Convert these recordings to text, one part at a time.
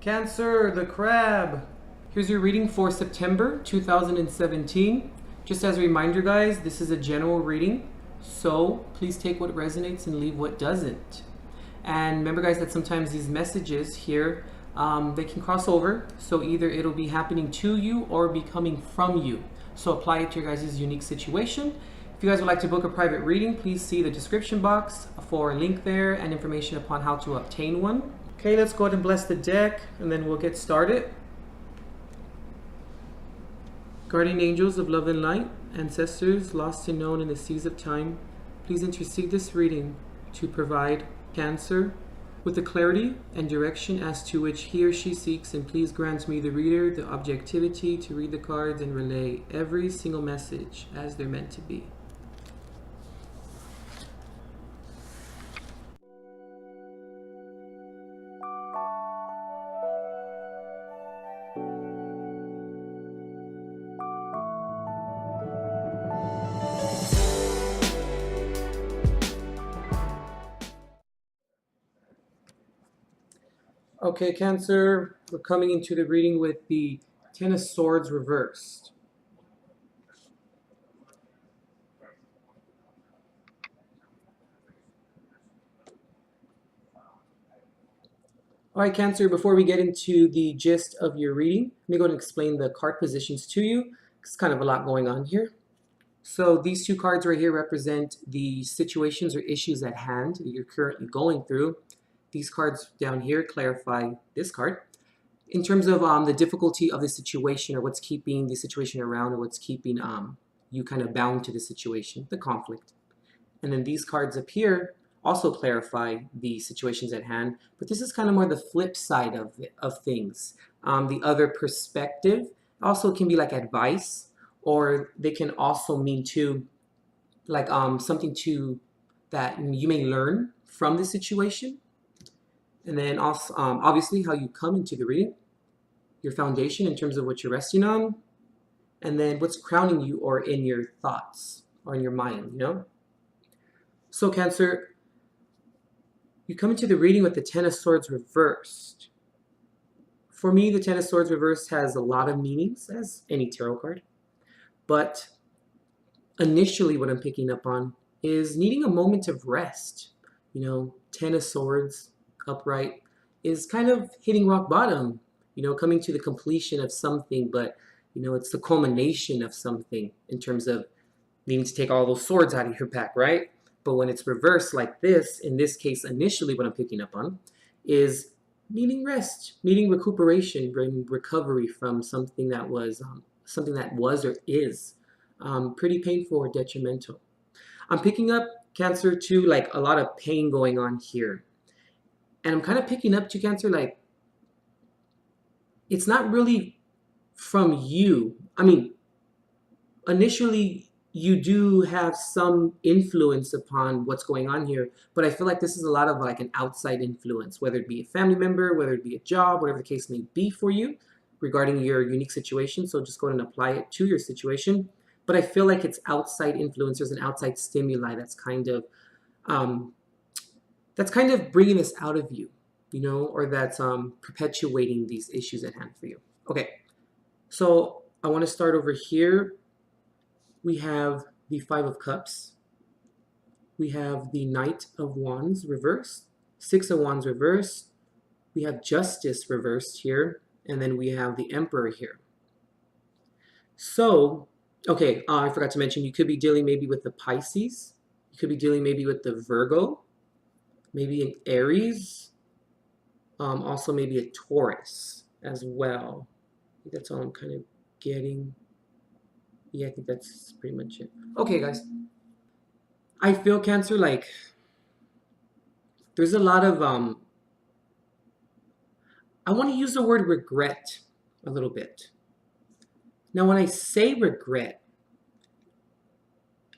Cancer, the crab. Here's your reading for September 2017. Just as a reminder, guys, this is a general reading, so please take what resonates and leave what doesn't. And remember, guys, that sometimes these messages here, they can cross over, so either it'll be happening to you or be coming from you. So apply it to your guys' unique situation. If you guys would like to book a private reading, please see the description box for a link there and information upon how to obtain one. Okay, let's go ahead and bless the deck, and then we'll get started. Guardian angels of love and light, ancestors lost and known in the seas of time, please intercede this reading to provide Cancer with the clarity and direction as to which he or she seeks, and please grant me, the reader, the objectivity to read the cards and relay every single message as they're meant to be. Okay, Cancer, we're coming into the reading with the Ten of Swords reversed. All right, Cancer, before we get into the gist of your reading, let me go and explain the card positions to you. It's kind of a lot going on here. So these two cards right here represent the situations or issues at hand that you're currently going through. These cards down here clarify this card in terms of the difficulty of the situation, or what's keeping the situation around, or what's keeping you kind of bound to the situation, the conflict. And then these cards up here also clarify the situations at hand, but this is kind of more the flip side of things. The other perspective also can be like advice, or they can also mean too like something that you may learn from the situation. And then also, obviously, how you come into the reading, your foundation in terms of what you're resting on, and then what's crowning you or in your thoughts or in your mind, you know? So, Cancer, you come into the reading with the Ten of Swords reversed. For me, the Ten of Swords reversed has a lot of meanings, as any tarot card. But initially, what I'm picking up on is needing a moment of rest. You know, Ten of Swords upright is kind of hitting rock bottom, you know, coming to the completion of something, but you know, it's the culmination of something in terms of needing to take all those swords out of your pack, right? But when it's reversed like this, in this case, initially what I'm picking up on is needing rest, needing recuperation, recovery from something that was or is pretty painful or detrimental. I'm picking up, Cancer, too, like a lot of pain going on here. And I'm kind of picking up to, Cancer, like, it's not really from you. I mean, initially, you do have some influence upon what's going on here, but I feel like this is a lot of like an outside influence, whether it be a family member, whether it be a job, whatever the case may be for you regarding your unique situation. So just go ahead and apply it to your situation. But I feel like it's outside influencers and outside stimuli that's kind of bringing this out of you, you know, or that's perpetuating these issues at hand for you. Okay, so I want to start over here. We have the Five of Cups. We have the Knight of Wands reversed, Six of Wands reversed. We have Justice reversed here, and then we have the Emperor here. So, okay, I forgot to mention, you could be dealing maybe with the Pisces. You could be dealing maybe with the Virgo, maybe an Aries, also maybe a Taurus as well. I think that's all I'm kind of getting. Yeah, I think that's pretty much it. Okay, guys. I feel, Cancer, like there's a lot of, I want to use the word regret a little bit. Now, when I say regret,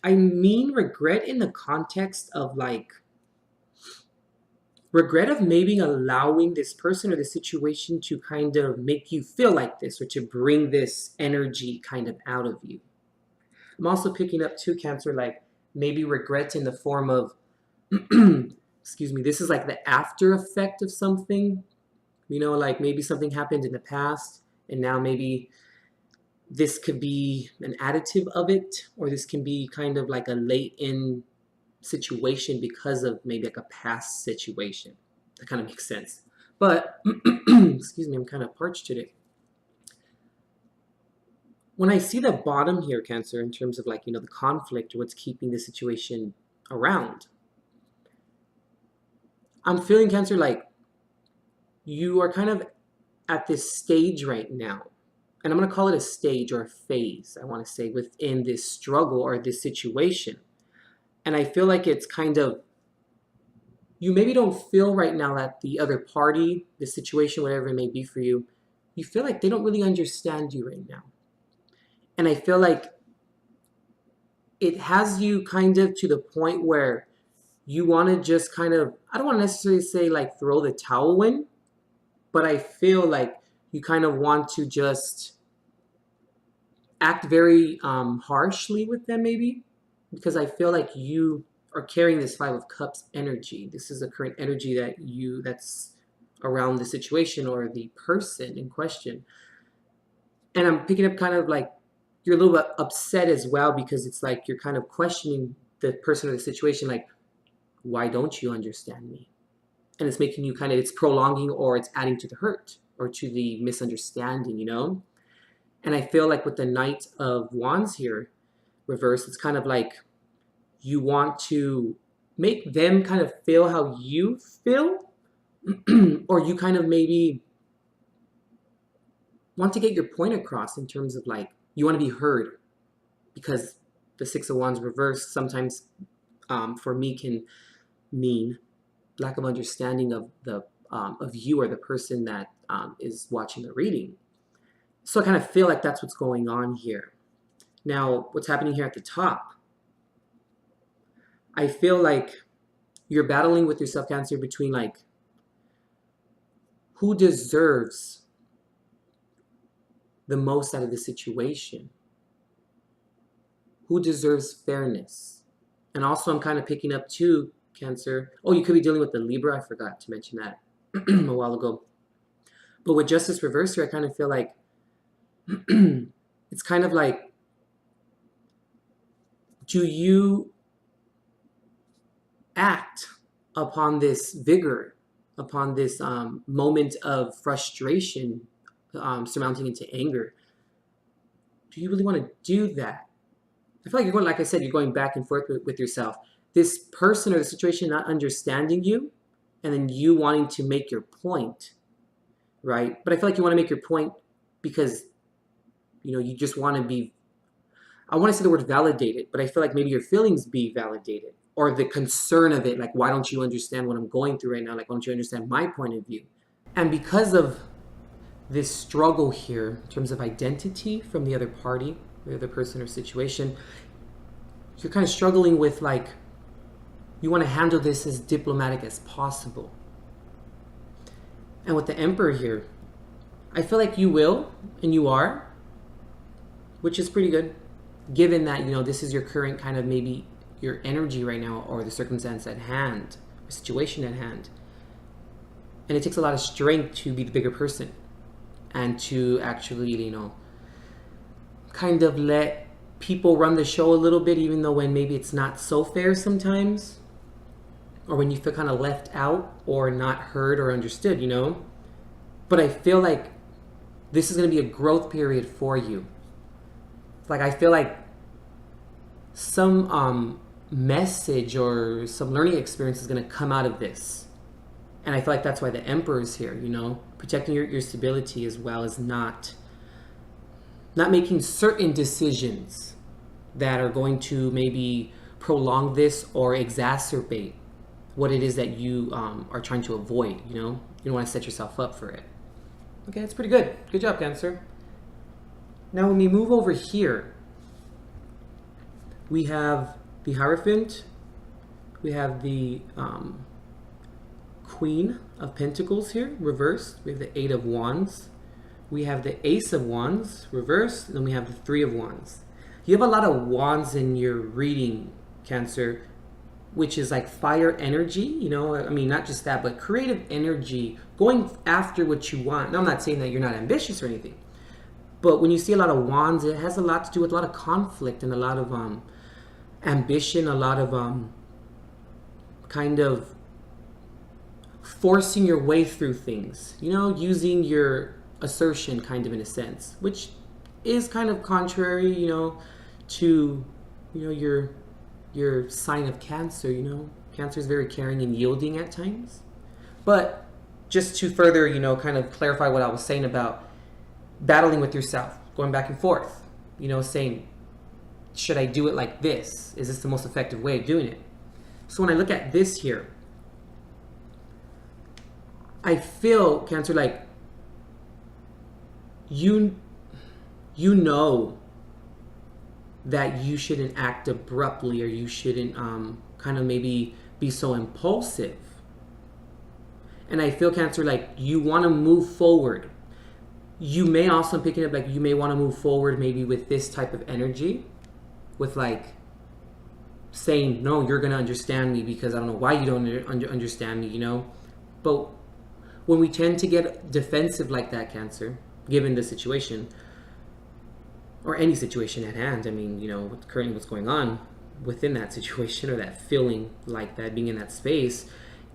I mean regret in the context of like, regret of maybe allowing this person or the situation to kind of make you feel like this, or to bring this energy kind of out of you. I'm also picking up too, Cancer, like maybe regret in the form of, excuse me, this is like the after effect of something You know, like maybe something happened in the past and now maybe this could be an additive of it, or this can be kind of like a late in situation because of maybe like a past situation. That kind of makes sense. But, excuse me, I'm kind of parched today. When I see the bottom here, Cancer, in terms of like, you know, the conflict or what's keeping the situation around, I'm feeling, Cancer, like you are kind of at this stage right now. And I'm going to call it a stage or a phase, I want to say, within this struggle or this situation. And I feel like it's kind of, you maybe don't feel right now that the other party, the situation, whatever it may be for you, you feel like they don't really understand you right now. And I feel like it has you kind of to the point where you want to just kind of, I don't want to necessarily say like throw the towel in, but I feel like you kind of want to just act very harshly with them maybe, because I feel like you are carrying this Five of Cups energy. This is the current energy that's around the situation or the person in question. And I'm picking up kind of like you're a little bit upset as well, because it's like you're kind of questioning the person or the situation, like, why don't you understand me? And it's making you kind of, it's prolonging or it's adding to the hurt or to the misunderstanding, you know? And I feel like with the Knight of Wands here, reversed, it's kind of like you want to make them kind of feel how you feel, or you kind of maybe want to get your point across in terms of like, you want to be heard, because the Six of Wands reversed sometimes for me can mean lack of understanding of the of you or the person that is watching the reading. So I kind of feel like that's what's going on here. Now, what's happening here at the top? I feel like you're battling with yourself, Cancer, between like who deserves the most out of the situation, who deserves fairness. And also I'm kind of picking up too, Cancer. Oh, you could be dealing with the Libra. I forgot to mention that a while ago. But with Justice reversed here, I kind of feel like it's kind of like, do you act upon this vigor, upon this moment of frustration surmounting into anger? Do you really want to do that? I feel like you're going, like I said, you're going back and forth with yourself. This person or the situation not understanding you, and then you wanting to make your point, right? But I feel like you want to make your point because, you know, you just want to be, I want to say the word validated, but I feel like maybe your feelings be validated, or the concern of it, like, why don't you understand what I'm going through right now? Like, why don't you understand my point of view? And because of this struggle here in terms of identity from the other party, the other person or situation, you're kind of struggling with like, you want to handle this as diplomatic as possible. And with the Emperor here, I feel like you will, and you are, which is pretty good, given that, you know, this is your current kind of maybe your energy right now, or the circumstance at hand, or situation at hand. And it takes a lot of strength to be the bigger person and to actually, you know, kind of let people run the show a little bit, even though when maybe it's not so fair sometimes, or when you feel kind of left out or not heard or understood, you know. But I feel like this is going to be a growth period for you. Like, I feel like some message or some learning experience is going to come out of this. And I feel like that's why the Emperor is here, you know, protecting your stability, as well as not making certain decisions that are going to maybe prolong this or exacerbate what it is that you are trying to avoid, you know. You don't want to set yourself up for it. Okay, that's pretty good. Good job, Cancer. Now when we move over here, we have the Hierophant, we have the Queen of Pentacles here, reversed. We have the Eight of Wands. We have the Ace of Wands, reversed. And then we have the Three of Wands. You have a lot of wands in your reading, Cancer. which is like fire energy, you know, I mean, not just that, but creative energy, going after what you want. Now, I'm not saying that you're not ambitious or anything, but when you see a lot of wands, it has a lot to do with a lot of conflict and a lot of ambition, a lot of kind of forcing your way through things, you know, using your assertion kind of in a sense, which is kind of contrary, you know, to, you know, your sign of Cancer, you know. Cancer is very caring and yielding at times. But just to further, you know, kind of clarify what I was saying about battling with yourself, going back and forth, you know, saying, should I do it like this? Is this the most effective way of doing it? So when I look at this here, I feel, Cancer, like you know that you shouldn't act abruptly, or you shouldn't kind of maybe be so impulsive. And I feel, Cancer, like you want to move forward. You may also, pick it up, like you may want to move forward maybe with this type of energy, with like saying, no, you're going to understand me because I don't know why you don't understand me, you know. But when we tend to get defensive like that, Cancer, given the situation, or any situation at hand, I mean, you know, currently what's going on within that situation, or that feeling like that, being in that space,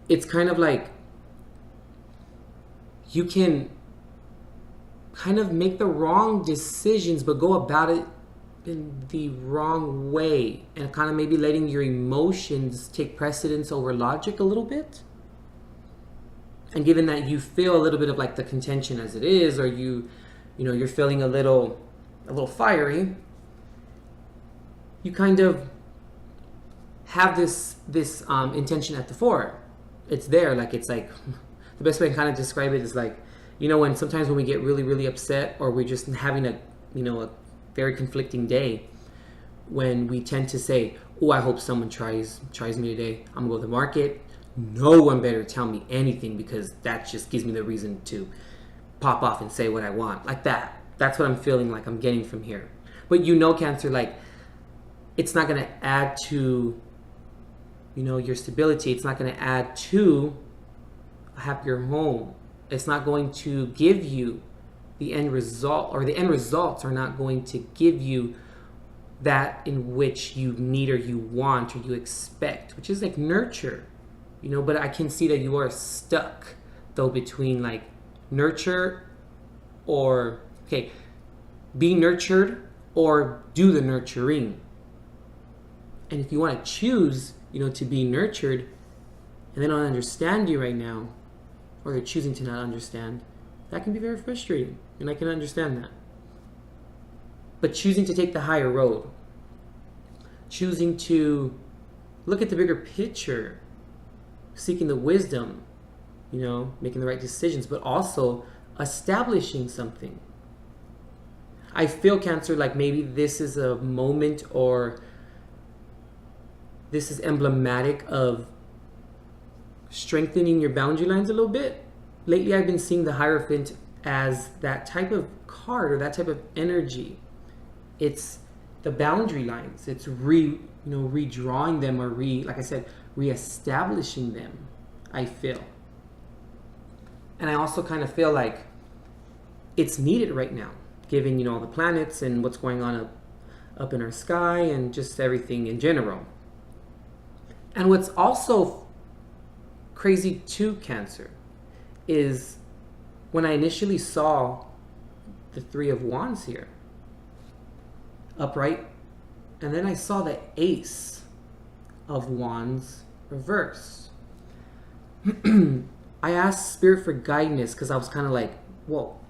it's kind of like you can kind of make the wrong decisions, but go about it in the wrong way, and kind of maybe letting your emotions take precedence over logic a little bit. And given that you feel a little bit of like the contention as it is, or you know, you're feeling a little fiery, you kind of have this intention at the fore. It's there, like it's like the best way I can kind of describe it is like, you know, when sometimes when we get really upset, or we're just having a, you know, a very conflicting day, when we tend to say, oh, I hope someone tries me today. I'm gonna go to the market. No one better tell me anything, because that just gives me the reason to pop off and say what I want, like that. That's what I'm feeling like I'm getting from here. But you know, Cancer, like it's not going to add to, you know, your stability. It's not going to add to a happier home. It's not going to give you the end result, or the end results are not going to give you that in which you need, or you want, or you expect, which is like nurture, you know. But I can see that you are stuck though between like nurture, or okay, be nurtured, or do the nurturing. And if you want to choose, you know, to be nurtured, and they don't understand you right now, or they're choosing to not understand, that can be very frustrating, and I can understand that. But choosing to take the higher road, choosing to look at the bigger picture, seeking the wisdom, you know, making the right decisions, but also establishing something. I feel, Cancer, like maybe this is a moment, or this is emblematic of strengthening your boundary lines a little bit. Lately, I've been seeing the Hierophant as that type of card, or that type of energy. It's the boundary lines. It's redrawing them, or like I said, reestablishing them, I feel. And I also kind of feel like it's needed right now, given, you know, all the planets and what's going on up in our sky, and just everything in general. And what's also crazy too, Cancer, is when I initially saw the Three of Wands here, upright, and then I saw the Ace of Wands reverse. I asked Spirit for guidance, because I was kind of like, well,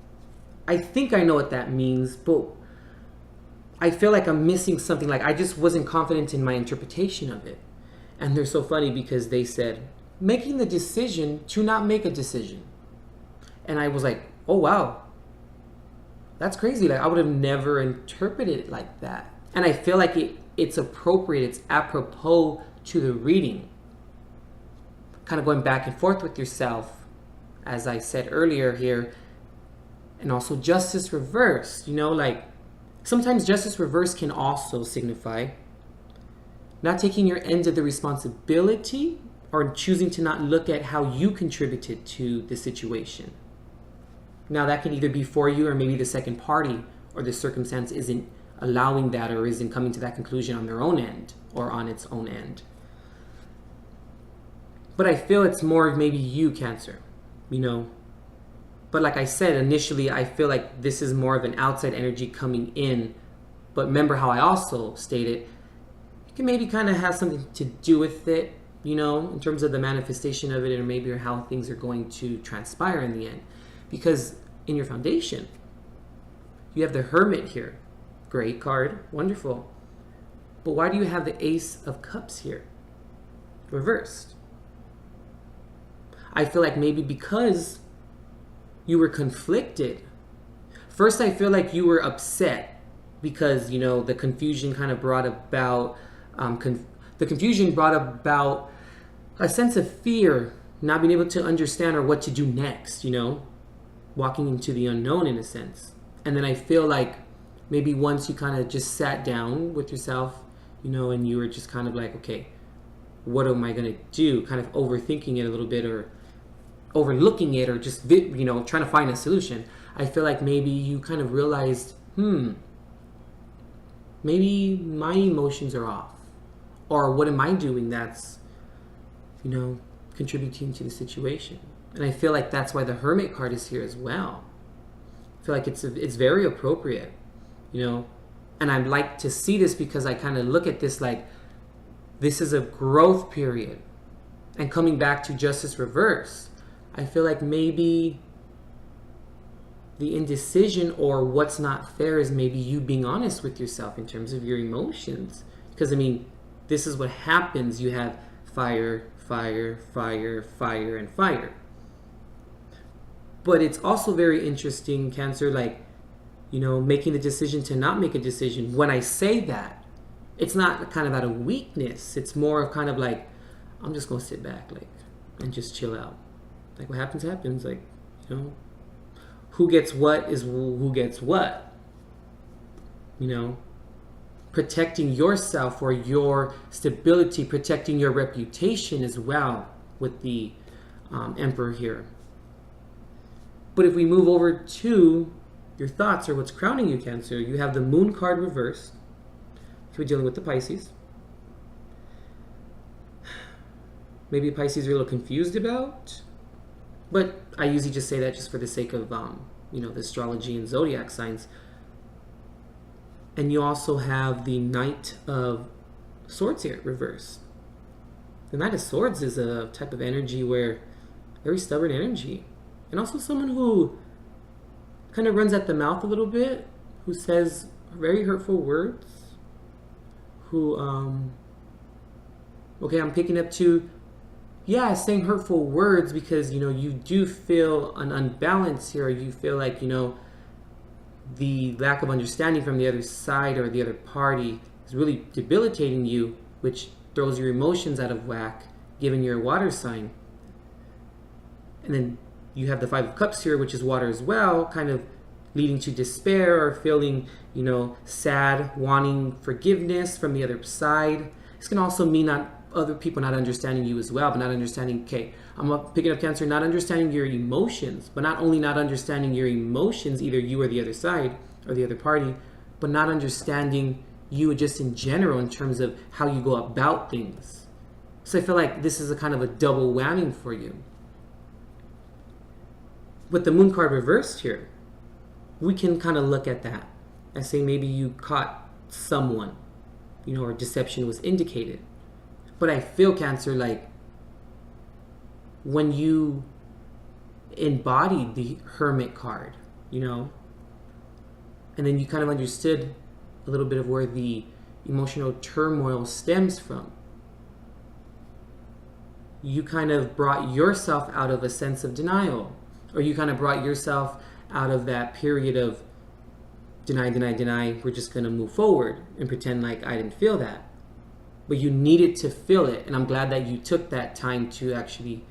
I think I know what that means, but I feel like I'm missing something. Like I just wasn't confident in my interpretation of it. And they're so funny, because they said, making the decision to not make a decision. And I was like, oh wow, that's crazy. Like I would have never interpreted it like that. And I feel like it's appropriate, it's apropos to the reading. Kind of going back and forth with yourself, as I said earlier here. And also Justice reversed, you know, like sometimes Justice reversed can also signify not taking your end of the responsibility or choosing to not look at how you contributed to the situation. Now that can either be for you or maybe the second party or the circumstance isn't allowing that or isn't coming to that conclusion on their own end or on its own end. But I feel it's more of maybe you, Cancer, you know. But like I said, initially, I feel like this is more of an outside energy coming in. But remember how I also stated, it can maybe kind of have something to do with it, you know, in terms of the manifestation of it, or maybe how things are going to transpire in the end. Because in your foundation, you have the Hermit here. Great card, wonderful. But why do you have the Ace of Cups here, reversed? I feel like maybe because you were conflicted. First, I feel like you were upset because, you know, the confusion kind of brought about, the confusion brought about a sense of fear, not being able to understand or what to do next, you know, walking into the unknown in a sense. And then I feel like maybe once you kind of just sat down with yourself, you know, and you were just kind of like, okay, what am I going to do? Kind of overthinking it a little bit or overlooking it or just, you know, trying to find a solution. I feel like maybe you kind of realized, maybe my emotions are off. Or what am I doing that's, you know, contributing to the situation? And I feel like that's why the Hermit card is here as well. I feel like it's very appropriate, you know. And I'd like to see this because I kind of look at this like this is a growth period. And coming back to Justice Reverse, I feel like maybe the indecision or what's not fair is maybe you being honest with yourself in terms of your emotions. Because, I mean, this is what happens. You have fire, fire, fire, fire, and fire. But it's also very interesting, Cancer, like, you know, making the decision to not make a decision. When I say that, it's not kind of out of weakness. It's more of kind of like, I'm just going to sit back, like, and just chill out. Like, what happens, happens. Like, you know, who gets what is who gets what. You know, protecting yourself or your stability, protecting your reputation as well with the Emperor here. But if we move over to your thoughts or what's crowning you, Cancer, you have the Moon card reversed. So we're dealing with the Pisces. Maybe Pisces are a little confused about. But I usually just say that just for the sake of, you know, the astrology and zodiac signs. And you also have the Knight of Swords here, reversed. The Knight of Swords is a type of energy where, very stubborn energy. And also someone who kind of runs at the mouth a little bit, who says very hurtful words, who, okay, I'm picking up to, yeah, saying hurtful words because, you know, you do feel an unbalance here. You feel like, you know, the lack of understanding from the other side or the other party is really debilitating you, which throws your emotions out of whack, given you're a water sign. And then you have the Five of Cups here, which is water as well, kind of leading to despair or feeling, you know, sad, wanting forgiveness from the other side. This can also mean not other people not understanding you as well, but not understanding, okay, I'm picking up Cancer, not understanding your emotions, but not only not understanding your emotions, either you or the other side or the other party, but not understanding you just in general in terms of how you go about things. So I feel like this is a kind of a double whammy for you. With the Moon card reversed here, we can kind of look at that and say maybe you caught someone, you know, or deception was indicated. But I feel, Cancer, like when you embodied the Hermit card, you know, and then you kind of understood a little bit of where the emotional turmoil stems from. You kind of brought yourself out of a sense of denial, or you kind of brought yourself out of that period of deny, deny, deny, we're just going to move forward and pretend like I didn't feel that. But you needed to feel it, and I'm glad that you took that time to actually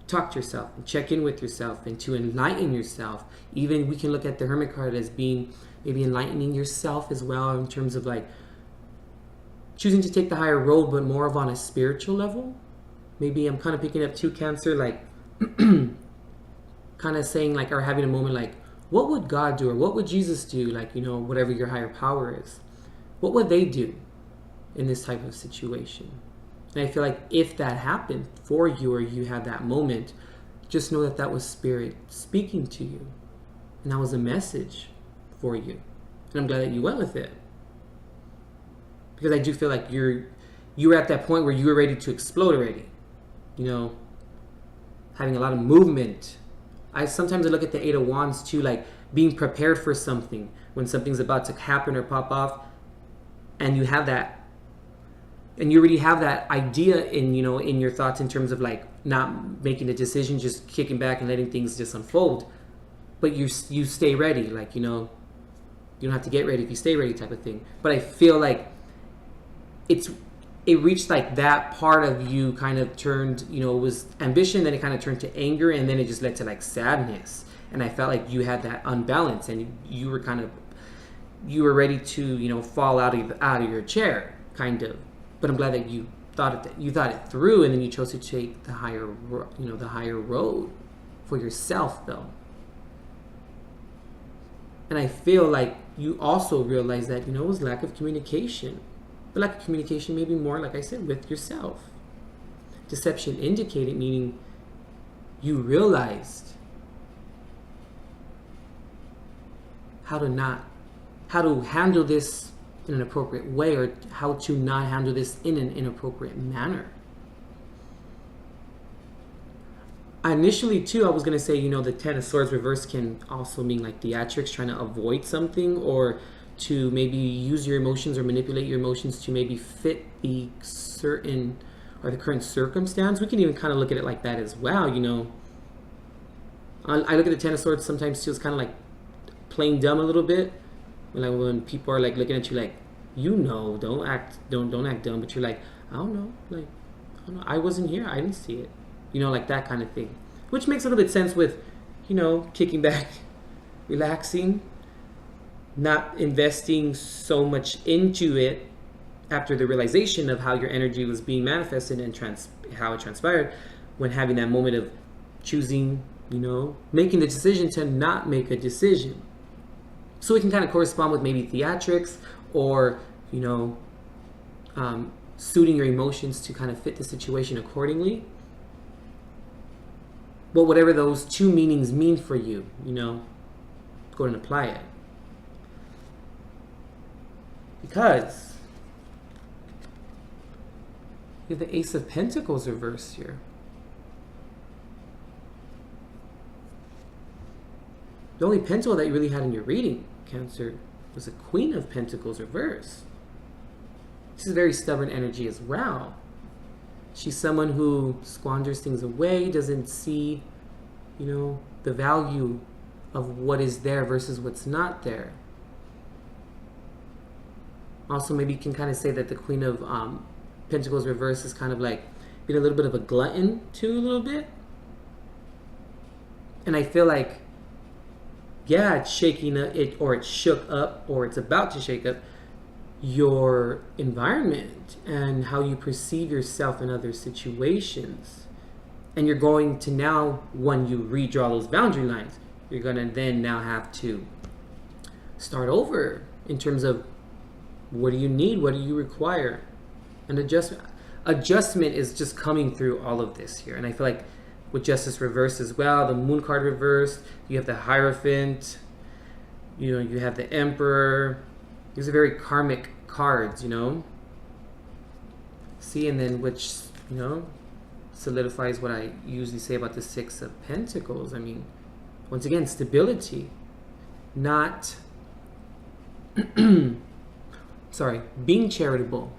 talk to yourself and check in with yourself and to enlighten yourself. Even we can look at the Hermit card as being maybe enlightening yourself as well, in terms of like choosing to take the higher road, but more of on a spiritual level. Maybe I'm kind of picking up too, Cancer, like kind of saying like, or having a moment like, what would God do, or what would Jesus do? Like, you know, whatever your higher power is, what would they do in this type of situation? And I feel like if that happened for you, or you had that moment, just know that that was Spirit speaking to you, and that was a message for you. And I'm glad that you went with it, because I do feel like you were at that point where you were ready to explode already. You know, having a lot of movement. Sometimes I look at the Eight of Wands too, like being prepared for something when something's about to happen or pop off, and you have that, and you already have that idea in, you know, in your thoughts in terms of like not making a decision, just kicking back and letting things just unfold. But you stay ready, like, you know, you don't have to get ready if you stay ready type of thing. But I feel like it reached like that part of you kind of turned, you know, it was ambition, then it kind of turned to anger, and then it just led to like sadness. And I felt like you had that unbalance, and you were ready to, you know, fall out of your chair, kind of. But I'm glad that you thought it through, and then you chose to take the higher road for yourself, though. And I feel like you also realize that, you know, it was lack of communication. But lack of communication maybe more, like I said, with yourself. Deception indicated, meaning you realized how to handle this in an appropriate way, or how to not handle this in an inappropriate manner. Initially too, I was going to say, you know, the Ten of Swords reverse can also mean like theatrics, trying to avoid something, or to maybe use your emotions or manipulate your emotions to maybe fit the certain or the current circumstance. We can even kind of look at it like that as well, you know. I look at the Ten of Swords sometimes too as kind of like playing dumb a little bit. When people are like looking at you like, you know, don't act dumb, but you're like, I don't know, like, I don't know, I wasn't here, I didn't see it. You know, like that kind of thing. Which makes a little bit sense with, you know, kicking back, relaxing, not investing so much into it after the realization of how your energy was being manifested and how it transpired, when having that moment of choosing, you know, making the decision to not make a decision. So it can kind of correspond with maybe theatrics, or, you know, suiting your emotions to kind of fit the situation accordingly. But whatever those two meanings mean for you, you know, go and apply it. Because you have the Ace of Pentacles reversed here. The only pentacle that you really had in your reading, Cancer, was a Queen of Pentacles reversed. This is very stubborn energy as well. She's someone who squanders things away, doesn't see, you know, the value of what is there versus what's not there. Also, maybe you can kind of say that the Queen of Pentacles reverse is kind of like being a little bit of a glutton too, a little bit. And I feel like, yeah, it's shaking up, it shook up, or it's about to shake up your environment and how you perceive yourself in other situations. And you're going to now, when you redraw those boundary lines, you're going to then now have to start over in terms of, what do you need? What do you require? And adjustment is just coming through all of this here. And I feel like with Justice reversed as well, the Moon card reversed, you have the Hierophant, you know, you have the Emperor. These are very karmic cards, you know. See, and then which, you know, solidifies what I usually say about the Six of Pentacles. I mean, once again, stability, not sorry, being charitable,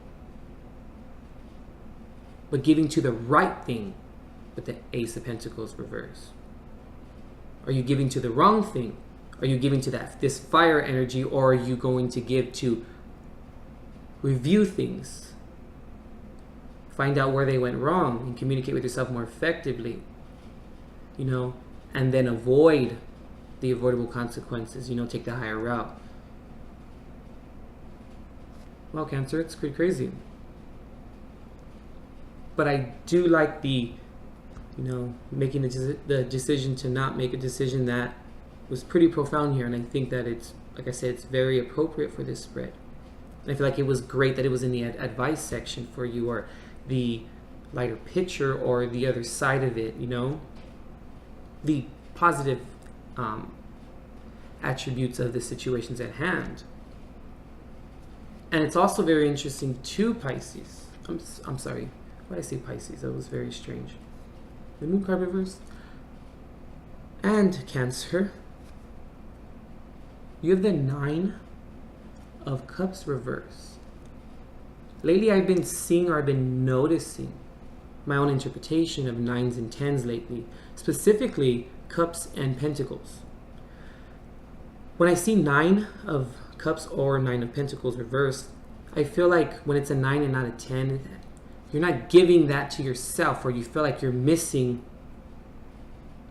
but giving to the right thing. But the Ace of Pentacles reverse. Are you giving to the wrong thing? Are you giving to this fire energy, or are you going to give to review things, find out where they went wrong, and communicate with yourself more effectively, you know, and then avoid the avoidable consequences, you know, take the higher route? Well, Cancer, it's pretty crazy. But I do like the, making the decision to not make a decision that was pretty profound here. And I think that it's, like I said, it's very appropriate for this spread. And I feel like it was great that it was in the advice section for you, or the lighter picture, or the other side of it, the positive attributes of the situations at hand. And it's also very interesting to Pisces. I'm sorry, why did I say Pisces? That was very strange. The moon card reversed. And Cancer. You have the 9 of Cups reversed. Lately I've been seeing, or I've been noticing my own interpretation of 9s and 10s lately. Specifically, Cups and Pentacles. When I see 9 of Cups or 9 of Pentacles reversed, I feel like when it's a 9 and not a 10, you're not giving that to yourself, or you feel like you're missing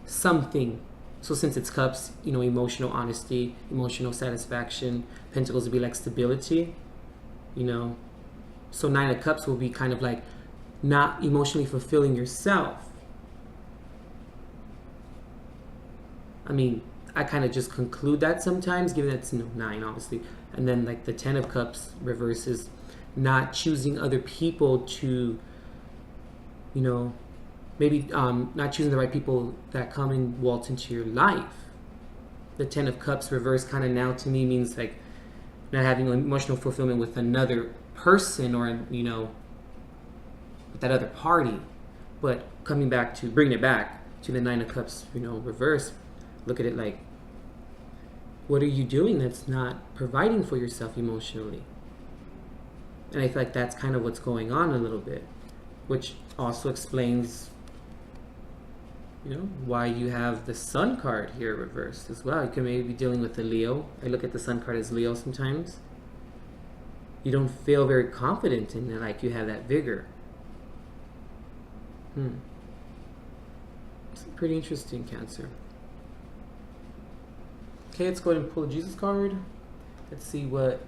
something. So since it's Cups, emotional honesty, emotional satisfaction, Pentacles would be like stability, So 9 of Cups will be kind of like not emotionally fulfilling yourself. I mean, I kind of just conclude that sometimes, given that it's 9, obviously. And then like the 10 of Cups reverses, not choosing other people to, maybe not choosing the right people that come and waltz into your life. The 10 of Cups reverse kind of now to me means like not having emotional fulfillment with another person, or, with that other party. But bringing it back to the 9 of Cups, reverse, look at it like, what are you doing that's not providing for yourself emotionally? And I feel like that's kind of what's going on a little bit, which also explains, why you have the Sun card here reversed as well. You could maybe be dealing with the Leo. I look at the Sun card as Leo sometimes. You don't feel very confident in it, like you have that vigor. It's pretty interesting, Cancer. Okay, let's go ahead and pull a Jesus card. Let's see what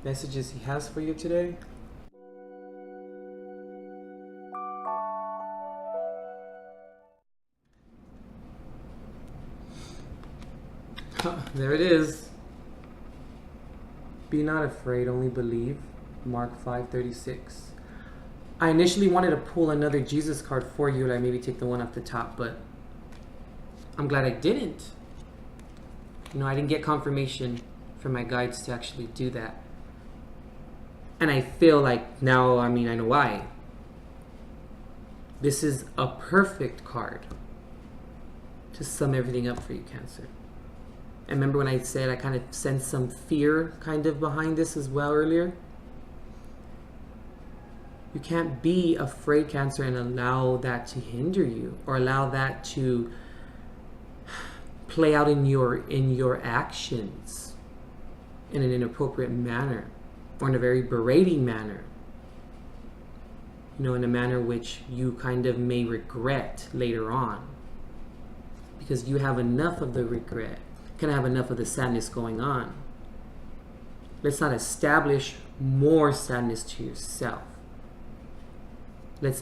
messages he has for you today. There it is. Be not afraid, only believe. Mark 5:36. I initially wanted to pull another Jesus card for you, like maybe take the one off the top, but I'm glad I didn't. I didn't get confirmation from my guides to actually do that. And I feel like now, I know why. This is a perfect card to sum everything up for you, Cancer. And remember when I said I kind of sensed some fear kind of behind this as well earlier? You can't be afraid, Cancer, and allow that to hinder you, or allow that to play out in your actions in an inappropriate manner, or in a very berating manner. In a manner which you kind of may regret later on, because you have enough of the regret, kind of have enough of the sadness going on. Let's not establish more sadness to yourself. Let's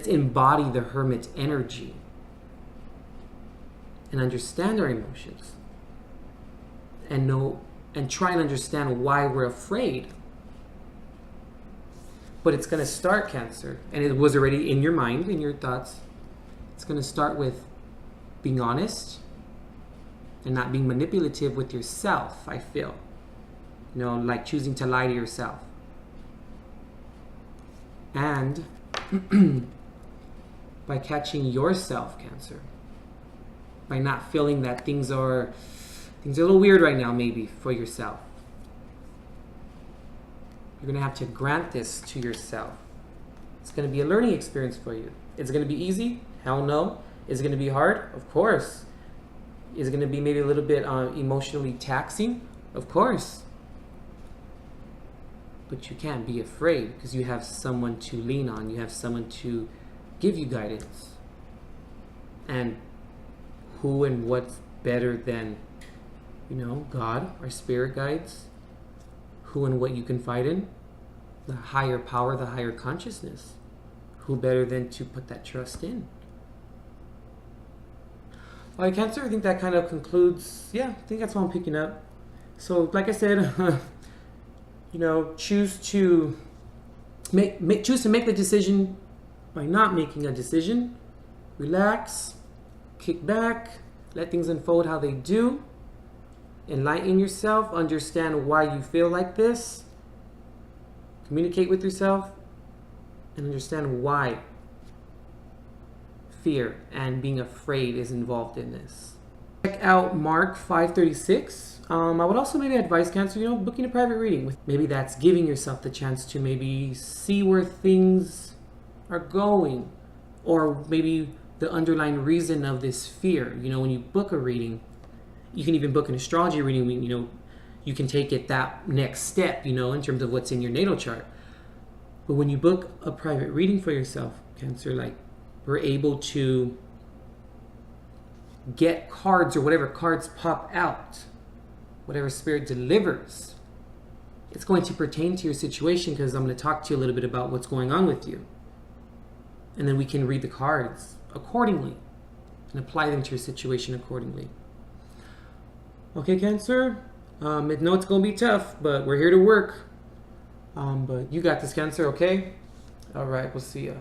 embody the hermit energy and understand our emotions, and try and understand why we're afraid. But it's going to start, Cancer, and it was already in your mind, in your thoughts. It's going to start with being honest and not being manipulative with yourself, I feel. Like choosing to lie to yourself. And by catching yourself, Cancer, by not feeling that things are a little weird right now, maybe, for yourself. You're going to have to grant this to yourself. It's going to be a learning experience for you. Is it going to be easy? Hell no. Is it going to be hard? Of course. Is it going to be maybe a little bit emotionally taxing? Of course. But you can't be afraid, because you have someone to lean on. You have someone to give you guidance. And who and what's better than, God, our spirit guides? Who and what you confide in? the higher power, the higher consciousness. Who better than to put that trust in? All right, Cancer, I think that kind of concludes, yeah, I think that's what I'm picking up. So, like I said, you know, choose to make the decision by not making a decision. Relax, kick back, let things unfold how they do. Enlighten yourself, understand why you feel like this. Communicate with yourself and understand why fear and being afraid is involved in this. Check out Mark 5:36. I would also maybe advise Cancer, you know, booking a private reading. Maybe that's giving yourself the chance to maybe see where things are going, or maybe the underlying reason of this fear. You know, when you book a reading, you can even book an astrology reading, you know, you can take it that next step, you know, in terms of what's in your natal chart. But when you book a private reading for yourself, Cancer, like, we're able to get cards, or whatever cards pop out, whatever Spirit delivers, it's going to pertain to your situation, because I'm going to talk to you a little bit about what's going on with you. And then we can read the cards accordingly and apply them to your situation accordingly. Okay, Cancer, I know it's going to be tough, but we're here to work. But you got this, Cancer, okay? All right, we'll see ya.